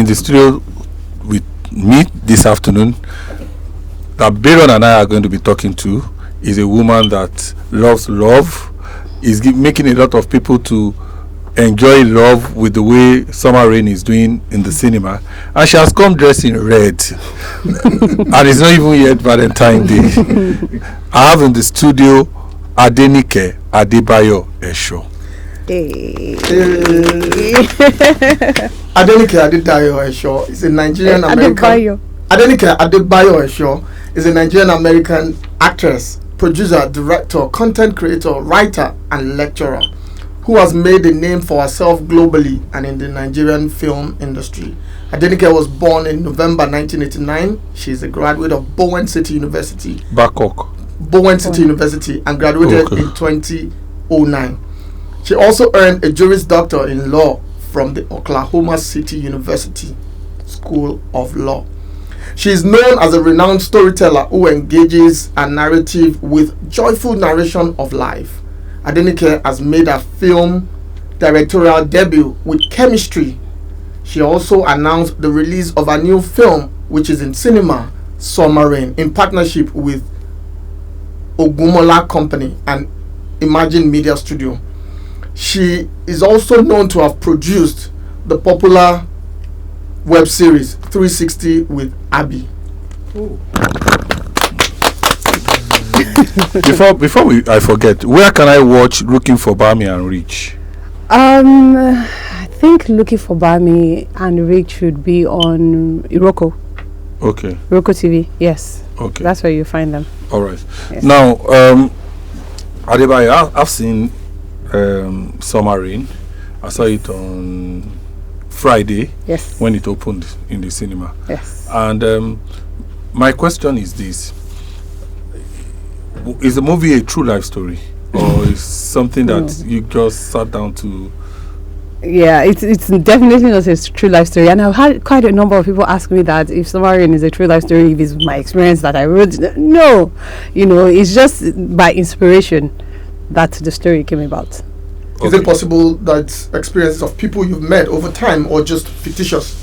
in the studio with me this afternoon, that Baron and I are going to be talking to, is a woman that loves love, is making a lot of people to enjoy love with the way Summer Rain is doing in the cinema, and she has come dressed in red and it's not even yet Valentine's Day. I have in the studio Adenike Adebayo Esho. Adenike Adebayo Esho is a Nigerian American. Adenike Adebayo Esho is a Nigerian American actress, producer, director, content creator, writer, and lecturer who has made a name for herself globally and in the Nigerian film industry. Adenike was born in November 1989. She is a graduate of Bowen City University. Bowen City University, and graduated in 2009. She also earned a Juris Doctor in Law from the Oklahoma City University School of Law. She is known as a renowned storyteller who engages a narrative with joyful narration of life. Adenike has made her film directorial debut with Chemistry. She also announced the release of a new film, which is in cinema, Summer Rain, in partnership with Ogumola Company and Imagine Media Studio. She is also known to have produced the popular web series 360 with Abby. I forget, where can I watch Looking for Bami and Rich? I think Looking for Bami and Rich should be on Iroko. Okay. Iroko TV, yes. Okay. That's where you find them. All right. Yes. Now, Adebayo, I've seen Summer Rain. I saw it on Friday. Yes. When it opened in the cinema. Yes. And my question is this: is the movie a true life story, or is something that you just sat down to? Yeah, it's definitely not a true life story, and I've had quite a number of people ask me that if Summer Rain is a true life story, if it's my experience that I wrote. No, it's just by inspiration that the story came about. Okay. Is it possible that experiences of people you've met over time, or just fictitious?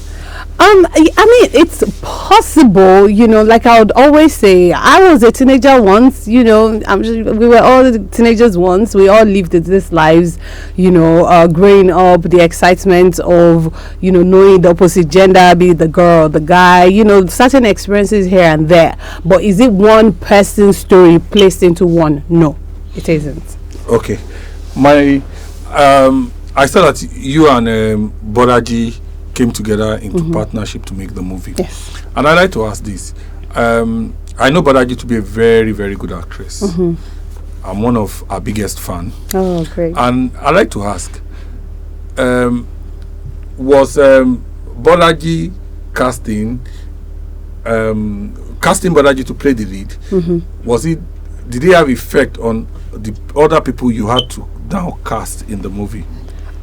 I mean, it's possible, like I would always say, I was a teenager once, we were all teenagers once. We all lived these lives, growing up, the excitement of, knowing the opposite gender, be it the girl, the guy, certain experiences here and there. But is it one person's story placed into one? No, it isn't. Okay. I saw that you and Boraji came together into partnership to make the movie. Yes. And I'd like to ask this. I know Boraji to be a very, very good actress. I'm one of our biggest fan. Oh, great. And I'd like to ask, was Boraji casting Boraji to play the lead? Did it have effect on the other people you had to now cast in the movie?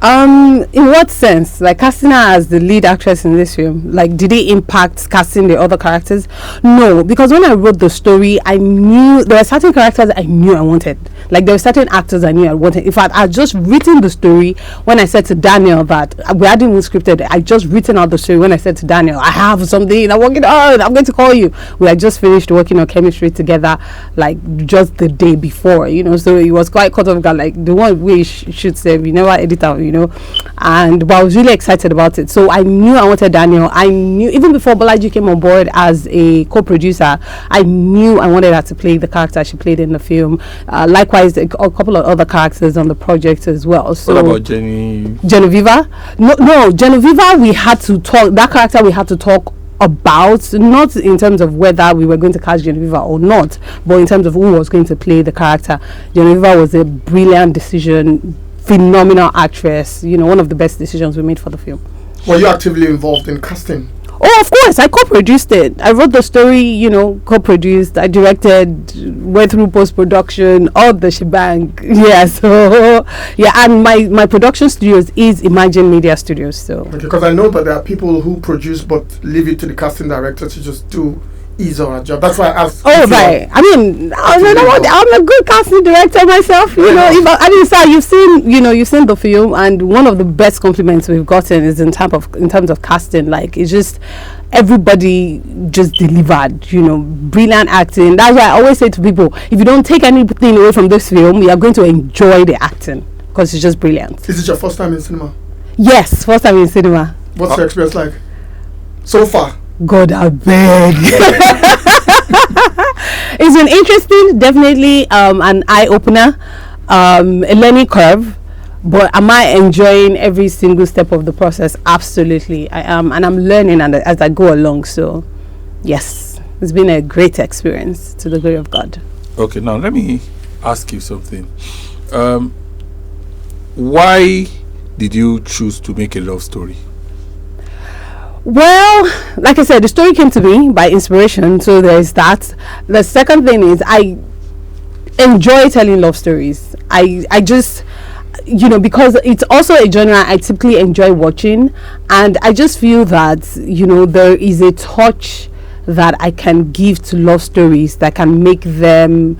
In what sense? Like casting her as the lead actress in this film, like did it impact casting the other characters? No, because when I wrote the story, I knew there were certain characters I knew I wanted. Like there were certain actors I knew I wanted. In fact, I had just written the story when I said to Daniel that we hadn't even scripted it. I just written out the story when I said to Daniel, I have something I'm working on, I'm going to call you. We had just finished working on Chemistry together, like just the day before, so it was quite caught off guard, like the one we should say we never edit out, but I was really excited about it. So I knew I wanted Daniel. I knew even before Bolaji came on board as a co-producer, I knew I wanted her to play the character she played in the film. Likewise, a couple of other characters on the project as well. So what about Genevieve? No, Genevieve, we had to talk. That character we had to talk about, not in terms of whether we were going to cast Genevieve or not, but in terms of who was going to play the character. Genevieve was a brilliant decision. Phenomenal actress, one of the best decisions we made for the film. Were you actively involved in casting? Oh, of course, I co-produced it. I wrote the story, co-produced, I directed, went through post-production, all the shebang. Yeah, so, yeah, and my production studios is Imagine Media Studios, so. Okay, because I know that there are people who produce but leave it to the casting director to just do his or her job? That's why I asked. Oh, right. I mean, I'm a good casting director myself. You know, sir, you've seen the film, and one of the best compliments we've gotten is in terms of casting. Like, it's just everybody just delivered. You know, brilliant acting. That's why I always say to people, if you don't take anything away from this film, you are going to enjoy the acting because it's just brilliant. Is it your first time in cinema? Yes, first time in cinema. What's your experience like so far? God, I beg. It's been interesting, definitely an eye-opener, a learning curve. But am I enjoying every single step of the process? Absolutely, I am, and I'm learning as I go along. So, yes, it's been a great experience, to the glory of God. Okay, now let me ask you something. Why did you choose to make a love story? Well, like I said, the story came to me by inspiration, so there's that. The second thing is I enjoy telling love stories. I just, you know, because it's also a genre I typically enjoy watching, and I just feel that, you know, there is a touch that I can give to love stories that can make them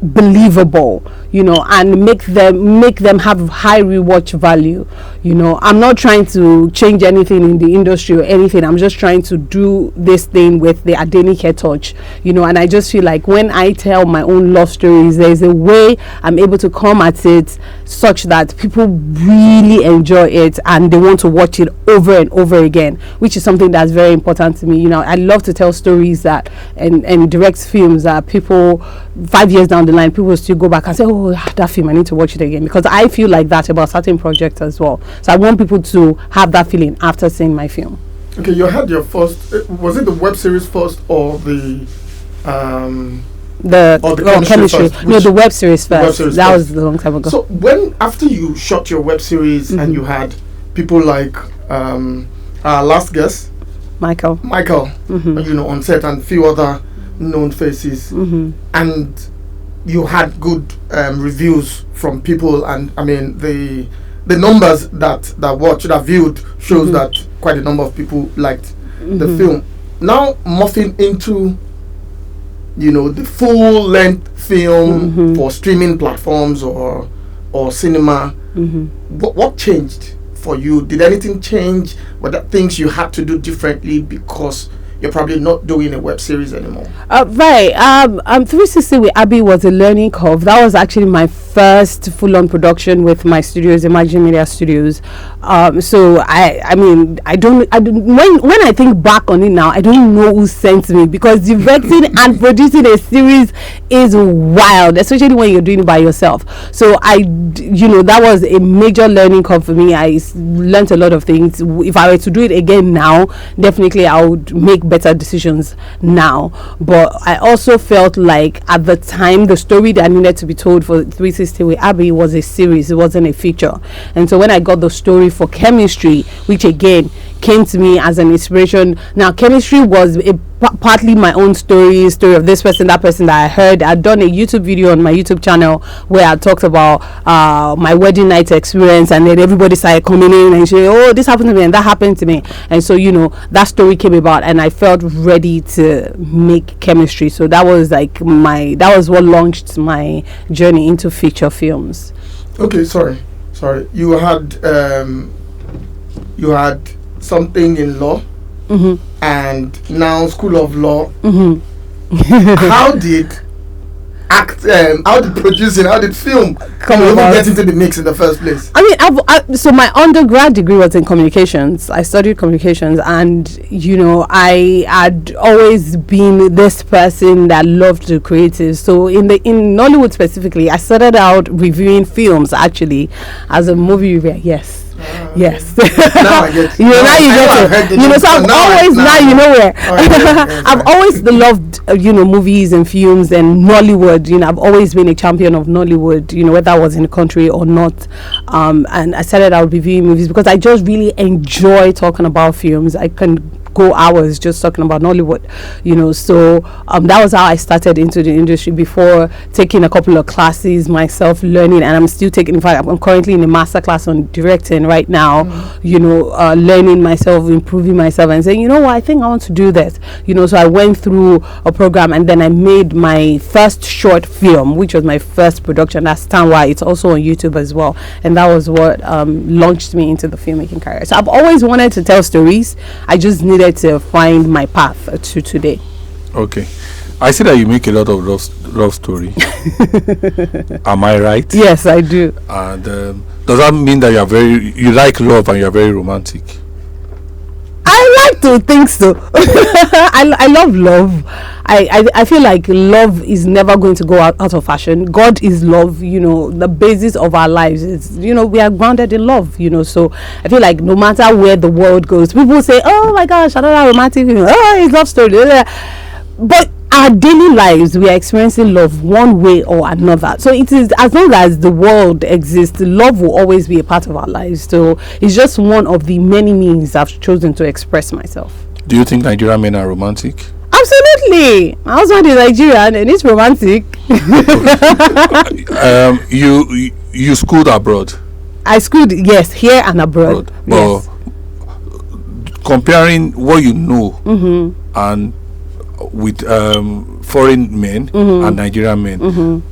believable, you know, and make them have high rewatch value. You know, I'm not trying to change anything in the industry or anything. I'm just trying to do this thing with the Adenike touch, you know, and I just feel like when I tell my own love stories, there's a way I'm able to come at it such that people really enjoy it and they want to watch it over and over again, which is something that's very important to me. You know, I love to tell stories that and direct films that people 5 years down the line, people will still go back and say, oh, that film, I need to watch it again, because I feel like that about certain projects as well. So I want people to have that feeling after seeing my film. Okay, you had your first, was it the web series first or the chemistry? No, the web series first. That was a long time ago. So when, after you shot your web series and you had people like our last guest, Michael, you know, on set, and few other known faces, and you had good reviews from people, and I mean the numbers that watched, that viewed, shows that quite a number of people liked the film. Now morphing into, you know, the full length film for streaming platforms or cinema, what changed for you? Did anything change? Were there things you had to do differently because you're probably not doing a web series anymore? Right. 360 with Abby was a learning curve. That was actually my first full-on production with my studios, Imagine Media Studios. So I mean, when I think back on it now, I don't know who sent me, because directing and producing a series is wild, especially when you're doing it by yourself. So that was a major learning curve for me. I learned a lot of things. If I were to do it again now, definitely I would make better decisions now. But I also felt like at the time the story that needed to be told for 360 with Abby was a series, it wasn't a feature. And so when I got the story for Chemistry, which again came to me as an inspiration. Now Chemistry was partly my own story of this person, that person that I heard. I'd done a YouTube video on my YouTube channel where I talked about my wedding night experience, and then everybody started coming in and saying, oh, this happened to me and that happened to me. And so, you know, that story came about and I felt ready to make Chemistry. So that was like that was what launched my journey into feature films. Okay, sorry. You had something in law, and now School of Law. How did producing, how did film even get into the mix in the first place? I mean, so my undergrad degree was in communications. I studied communications, and you know, I had always been this person that loved the creative. So in Nollywood specifically, I started out reviewing films actually as a movie reviewer. Yes. Yes. Now I get you know, now you get it. You know, so I've always now you know where. I've always loved movies and films and Nollywood. You know, I've always been a champion of Nollywood. You know, whether I was in the country or not. And I started out reviewing movies because I just really enjoy talking about films. I can go hours just talking about Nollywood, so that was how I started into the industry, before taking a couple of classes myself, learning, and I'm still taking, in fact I'm currently in a master class on directing right now, learning myself, improving myself, and saying, what, I think I want to do this, so I went through a program, and then I made my first short film, which was my first production. That's Stanwa. It's also on YouTube as well, and that was what launched me into the filmmaking career. So I've always wanted to tell stories. I just needed to find my path to today. Okay, I see that you make a lot of love story. Am I right? Yes, I do. And does that mean that you like love and you're very romantic? I like to think so. I love love. I feel like love is never going to go out of fashion. God is love. The basis of our lives is, we are grounded in love. So I feel like no matter where the world goes, people say, oh my gosh, another romantic, it's love story. But our daily lives, we are experiencing love one way or another. So it is, as long as the world exists, love will always be a part of our lives. So it's just one of the many means I've chosen to express myself. Do you think Nigerian men are romantic? Absolutely. My husband is Nigerian and it's romantic. You schooled abroad? I schooled, yes, here and abroad. Yes. Comparing what you know and with foreign men and Nigerian men,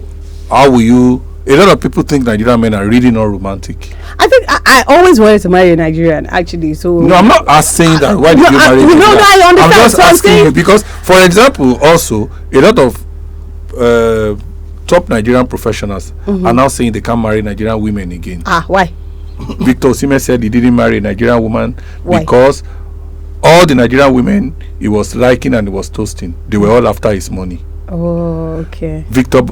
how will you? A lot of people think Nigerian men are really not romantic. I think I always wanted to marry a Nigerian, actually. So no, I'm not saying that. Why did you marry? No, I understand. I'm just asking you because, for example, also a lot of top Nigerian professionals are now saying they can't marry Nigerian women again. Why? Victor Osimhen said he didn't marry a Nigerian woman Why? Because all the Nigerian women he was liking and he was toasting, they were all after his money. Oh, okay. Victor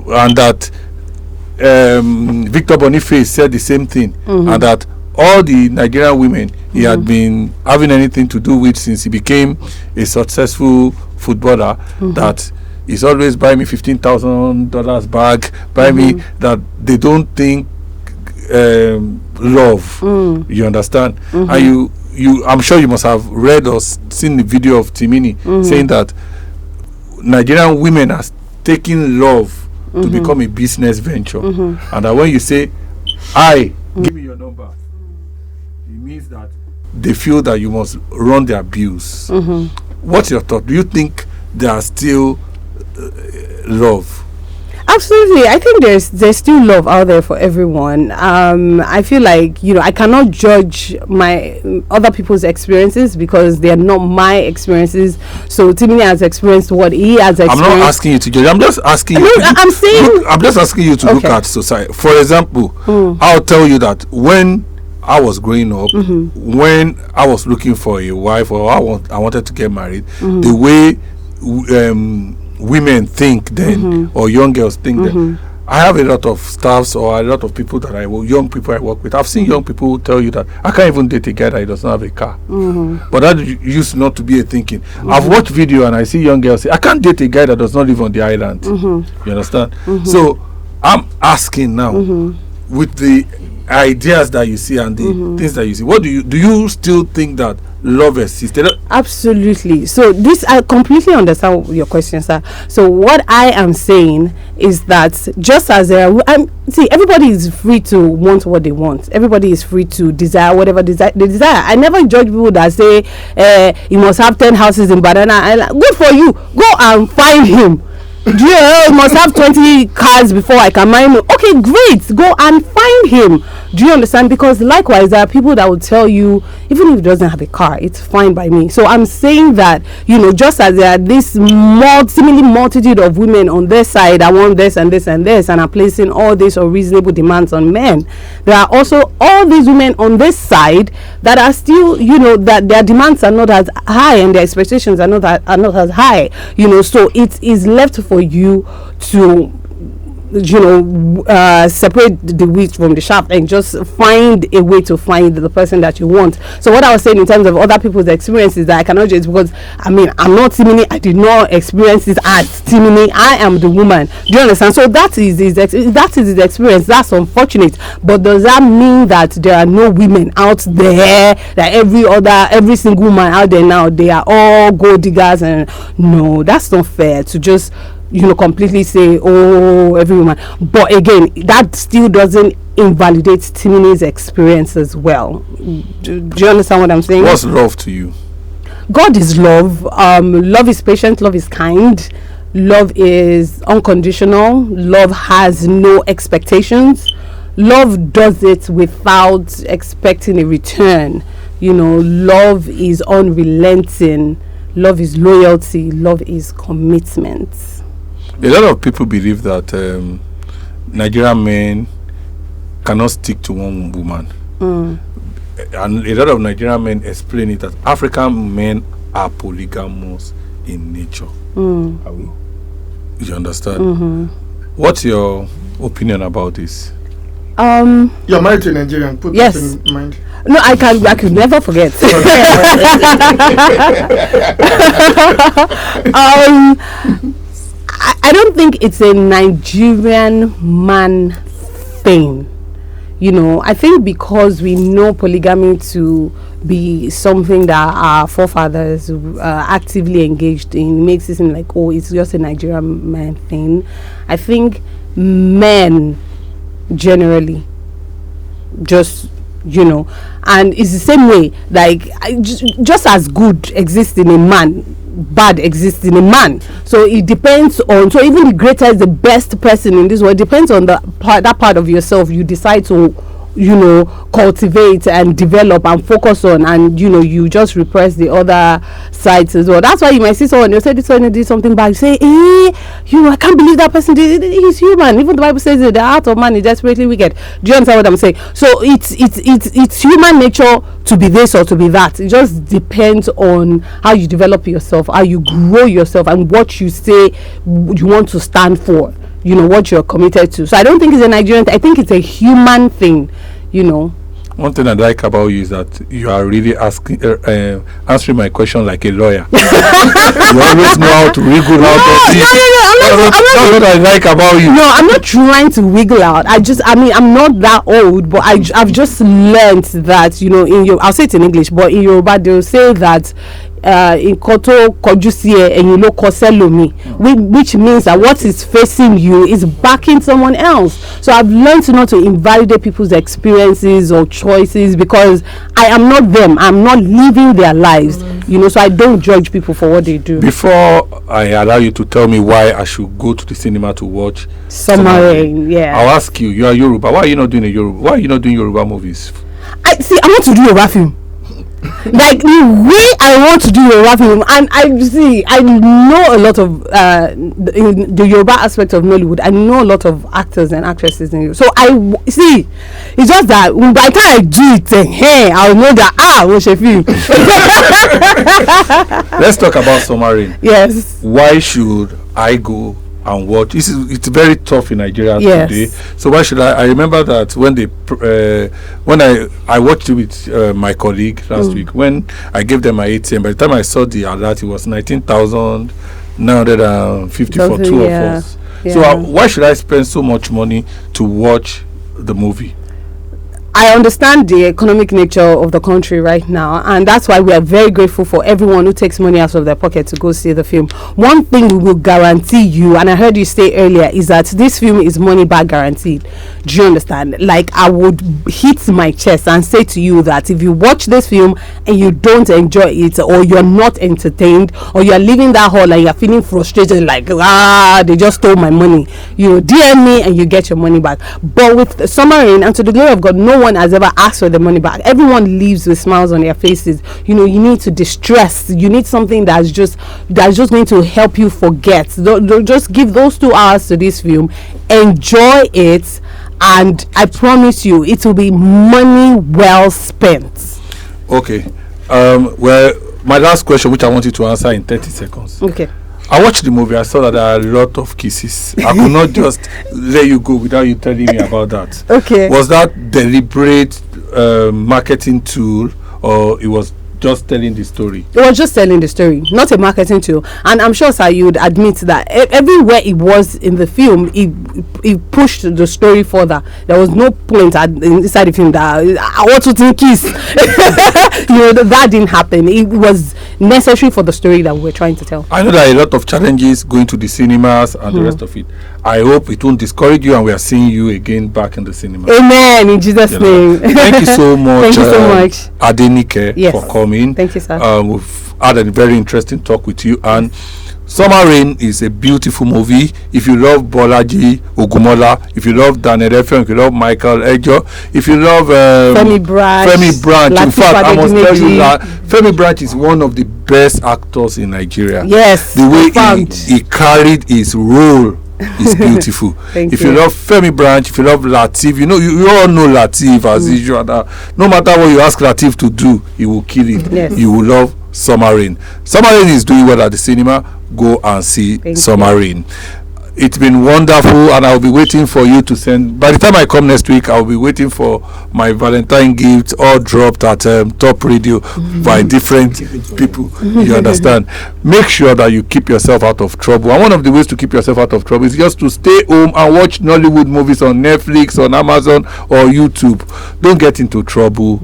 Boniface said the same thing, and that all the Nigerian women he had been having anything to do with since he became a successful footballer, that he's always buying me $15,000 bag, buy me, that they don't think love. You understand? And you I'm sure you must have read or seen the video of Timini saying that Nigerian women are taking love to become a business venture, and that when you say give me your number, it means that they feel that you must run their bills. What's your thought? Do you think there are still love? Absolutely. I think there's still love out there for everyone. I feel like, I cannot judge my other people's experiences because they are not my experiences. So Timini has experienced what he has experienced. I'm not asking you to judge. I'm just asking you. I'm saying. I'm just asking you to look at society. For example, I'll tell you that when I was growing up, when I was looking for a wife or I wanted to get married, the way women think then, or young girls think then, I have a lot of staffs or a lot of people that young people I work with. I've seen young people tell you that I can't even date a guy that doesn't have a car. But that used not to be a thinking. I've watched video and I see young girls say, I can't date a guy that does not live on the island. You understand? So I'm asking now, with the ideas that you see and the things that you see, what do you still think that love exists? Absolutely. So this, I completely understand your question, sir. So what I am saying is that just as everybody is free to want what they want. Everybody is free to desire whatever they desire. I never judge people that say you must have 10 houses in Banana Island. Good for you. Go and find him. You must have 20 cars before I can marry him. Okay, great. Go and find him. Do you understand? Because likewise, there are people that will tell you, even if he doesn't have a car, it's fine by me. So I'm saying that, just as there are this seemingly multitude of women on their side that want this and this and this and are placing all these unreasonable demands on men, there are also all these women on this side that are still, that their demands are not as high and their expectations are not as high. So it is left for you to separate the wheat from the chaff and just find a way to find the person that you want. So what I was saying in terms of other people's experiences, that I cannot judge, because I'm not Timini. I did not experience it as Timini. I am the woman. Do you understand? So that is his experience. That's unfortunate. But does that mean that there are no women out there, that every single woman out there now, they are all gold diggers? And no, that's not fair to just completely say, oh, every woman. But again, that still doesn't invalidate Timini's experience as well. Do you understand what I'm saying? What's love to you? God is love. Love is patient. Love is kind. Love is unconditional. Love has no expectations. Love does it without expecting a return. Love is unrelenting. Love is loyalty. Love is commitment. A lot of people believe that Nigerian men cannot stick to one woman. And a lot of Nigerian men explain it that African men are polygamous in nature. Are we? You understand? Mm-hmm. What's your opinion about this? You're married to a Nigerian. Put yes. this in mind. No, I could never forget. I don't think it's a Nigerian man thing. I think because we know polygamy to be something that our forefathers actively engaged in, makes it seem like, oh, it's just a Nigerian man thing. I think men generally just and it's the same way, like just as good exists in a man, bad exists in a man. So it depends on, so even the greatest, the best person in this world, depends on that part of yourself you decide to cultivate and develop and focus on, and you just repress the other sides as well. That's why you might see someone, you say this one did something bad, you say, I can't believe that person did it. He's human. Even the Bible says that the heart of man is desperately wicked. Do you understand what I'm saying? So it's human nature to be this or to be that. It just depends on how you develop yourself, how you grow yourself, and what you say you want to stand for, what you're committed to. So I don't think it's a Nigerian thing. I think it's a human thing. One thing I like about you is that you are really answering my question like a lawyer. You always know how to wiggle out of this. That's what I like about you. No, I'm not trying to wiggle out. I'm not that old, but I've just learned that, I'll say it in English, but in Yoruba they'll say that in koto kojusie and koselomi, which means that what is facing you is backing someone else. So I've learned not to invalidate people's experiences or choices, because I am not them. I'm not living their lives, so I don't judge people for what they do. Before I allow you to tell me why I should go to the cinema to watch Summer Rain, yeah, I'll ask you. You are Yoruba. Why are you not doing Yoruba movies? I want to do Yoruba film. Like the way I want to do Yoruba film, and I know a lot of in the Yoruba aspect of Nollywood. I know a lot of actors and actresses in Yoruba. So it's just that by the time I do it, I'll know that what's a film. Let's talk about Summer Rain. Yes. Why should I go and watch? It's very tough in Nigeria today. So why should I remember that when I watched it with my colleague last week, when I gave them my ATM, by the time I saw the alert, it was 19,950 for two of us. So why should I spend so much money to watch the movie? I understand the economic nature of the country right now, and that's why we are very grateful for everyone who takes money out of their pocket to go see the film. One thing we will guarantee you, and I heard you say earlier, is that this film is money back guaranteed. Do you understand? Like, I would hit my chest and say to you that if you watch this film and you don't enjoy it, or you're not entertained, or you're leaving that hall and you're feeling frustrated, like, they just stole my money, DM me and you get your money back. But with Summer Rain, and to the glory of God, no one has ever asked for the money back. Everyone leaves with smiles on their faces. You need to distress. You need something that's just going to help you forget. Just give those 2 hours to this film, enjoy it, and I promise you it will be money well spent. Okay. Well, my last question, which I want you to answer in 30 seconds. Okay. I watched the movie. I saw that there are a lot of kisses. I could not just let you go without you telling me about that. Okay. Was that deliberate marketing tool, or it was just telling the story? It was just telling the story, not a marketing tool. And I'm sure, sir, you would admit that everywhere it was in the film, it pushed the story further. There was no point inside the film that I want to kiss. That didn't happen. It was necessary for the story that we're trying to tell. I know there are a lot of challenges going to the cinemas and the rest of it. I hope it won't discourage you, and we are seeing you again back in the cinema. Amen. In Jesus' name. Thank you so much. Thank you so much, Adenike, for coming. Thank you, sir. We've had a very interesting talk with you, and Summer Rain is a beautiful movie. If you love Bolaji Ogumola, if you love Daniel Effiong, if you love Michael Ejo, if you love Femi Branch. In fact, I must tell you that Femi Branch is one of the best actors in Nigeria. Yes, the way he carried his role is beautiful. If you love Femi Branch, if you love Lateef, you all know Lateef as usual. No matter what you ask Lateef to do, he will kill it. Yes. You will love Summer Rain. Summer Rain is doing well at the cinema. Go and see Summer Rain. It's been wonderful, and I'll be waiting for you to send. By the time I come next week, I'll be waiting for my Valentine gifts, all dropped at Top Radio by different people. You understand? Make sure that you keep yourself out of trouble. And one of the ways to keep yourself out of trouble is just to stay home and watch Nollywood movies on Netflix, on Amazon, or YouTube. Don't get into trouble.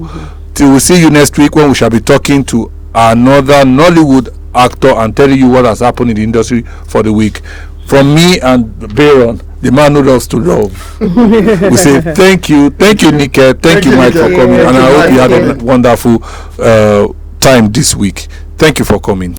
Till we see you next week, when we shall be talking to another Nollywood actor and telling you what has happened in the industry for the week. From me and Baron, the man who loves to love, we say thank you, Nike, thank you, Mike, for coming, and I hope you had a wonderful time this week. Thank you for coming.